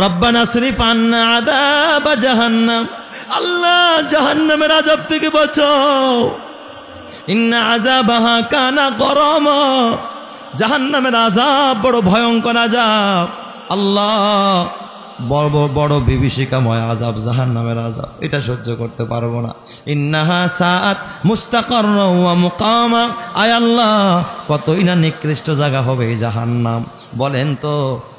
রব্বানা সরিফ আন্না আযাব জাহান্নাম, আল্লাহ জাহান্নামের আযাব থেকে বাঁচাও। ইন্না আযাবাহা কানা গরামা, জাহান্নামের আযাব বড় ভয়ঙ্কর আযাব। আল্লাহ বড় বড় বিভীষিকাময় আযাব, জাহান্নামের আযাব, এটা সহ্য করতে পারবো না। ইন্নাহা সাআত মুস্তাকাররা ওয়া মুকামা, আয় আল্লাহ কতই না নিকৃষ্ট জায়গা হবে এই জাহান্নাম। বলেন তো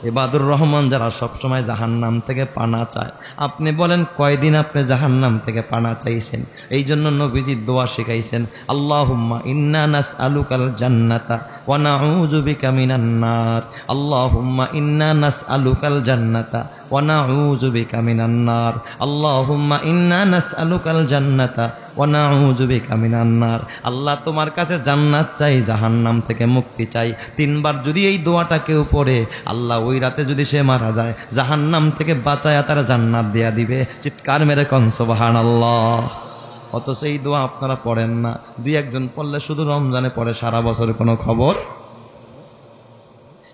ইবাদুর রহমান যারা সবসময় জাহান্নাম থেকে পানা চায়, আপনি বলেন কয়দিন আপনি জাহান্নাম থেকে পানা চাইছেন? এই জন্য নবীজি দোয়া শিখাইছেন, আল্লাহুম্মা ইন্না নাসআলুকাল জান্নাতা ওয়া নাউযু বিকা মিনান নার, আল্লাহুম্মা ইন্না নাসআলুকাল জান্নাতা ওয়া নাউযু বিকা মিনান নার, আল্লাহুম্মা ইন্না নাসআলুকাল জান্নাতা ওয়া নাউযু বিকা মিনান নার। আল্লাহ তোমার কাছে জান্নাত চাই, জাহান্নাম থেকে মুক্তি চাই। 3 বার যদি এই দোয়াটা কেউ পড়ে, আল্লাহ ওই রাতে যদি সে মারা যায়, জাহান্নাম থেকে বাঁচায়া তার জান্নাত দেয়া দিবে। চিৎকার মেরে কোন সুবহানাল্লাহ। অথচ এই দোয়া আপনারা পড়েন না, 2-1 জন পড়লে শুধু রমজানে পড়ে, সারা বছরের কোনো খবর।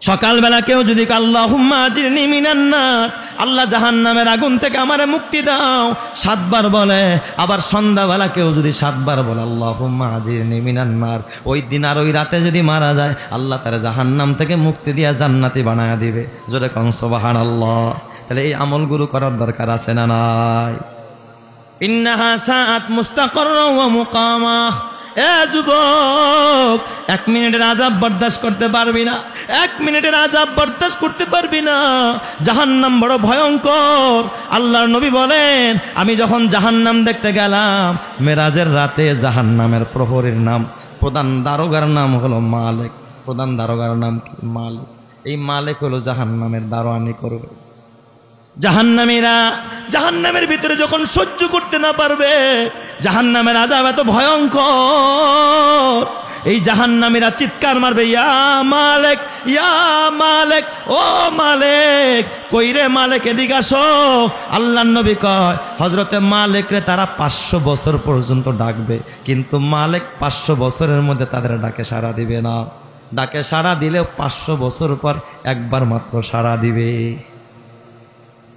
সকালবেলা কেউ যদি আল্লাহুম্মা আজিরনি মিনান নার, আল্লাহ জাহান্নামের আগুন থেকে আমারে মুক্তি দাও, 7 বার বলে। আবার সন্ধ্যাবেলা কেউ যদি 7 বার বলে আল্লাহুম্মা আজিরনি মিনান নার, ওই দিন আর ওই রাতে যদি মারা যায়, আল্লাহ তার জাহান্নাম থেকে মুক্তি দিয়া জান্নাতি বানায়া দিবে। জোরে কোন সুবহানাল্লাহ। তাহলে এই আমলগুলো করার দরকার আছে না নাই? ইন্নাহা সাআত মুস্তাকাররা ওয়া মুকামা। এ যুবক, 1 মিনিটের আযাব বরদাস্ত করতে পারবি না, 1 মিনিটের আযাব বরদাস্ত করতে পারবি না। জাহান্নাম বড় ভয়ঙ্কর। আল্লাহর নবী বলেন, আমি যখন জাহান্নাম দেখতে গেলাম মেরাজের রাতে, জাহান্নামের প্রহরীর নাম, প্রধান দারোগার নাম হলো মালিক। প্রধান দারোগার নাম কি? মালিক। এই মালিক হলো জাহান্নামের দারোয়ানি করবে। জাহান্নামীরা জাহান্নামের ভিতরে যখন সহ্য করতে না পারবে, জাহান্নামের আযাব এত ভয়ঙ্কর, এই জাহান্নামীরা চিৎকার মারবে, ইয়া মালিক, ইয়া মালিক, ও মালিক, কই রে মালিক, এদিকে আসো। আল্লাহর নবী কয়, হযরতে মালিক রে তারা 500 বছর পর্যন্ত ডাকবে, কিন্তু মালিক 500 বছরের মধ্যে তাদের ডাকে সাড়া দিবে না। ডাকে সাড়া দিলেও 500 বছর পর একবার মাত্র সাড়া দিবে।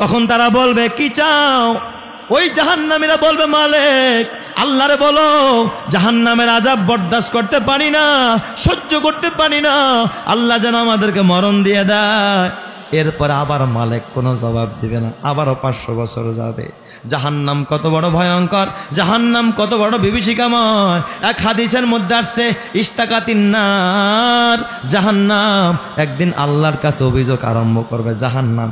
তখন তারা বলবে, কি চাও? ওই জাহান্নামীরা বলবে, মালিক, আল্লাহরে বলো জাহান্নামের আযাব বরদাস্ত করতে পারি না, সহ্য করতে পারি না, আল্লাহ যেন আমাদেরকে মরণ দিয়ে দেয়। এরপর আবার মালিক কোনো জবাব দিবে না, আবারও 500 বছর যাবে। জাহান্নাম কত বড় ভয়ঙ্কর, জাহান্নাম কত বড় বিভীষিকাময়। এক হাদিসের মধ্যে আসছে, ইস্তাকাতিন নার, জাহান্নাম একদিন আল্লাহর কাছে অভিযোগ আরম্ভ করবে। জাহান্নাম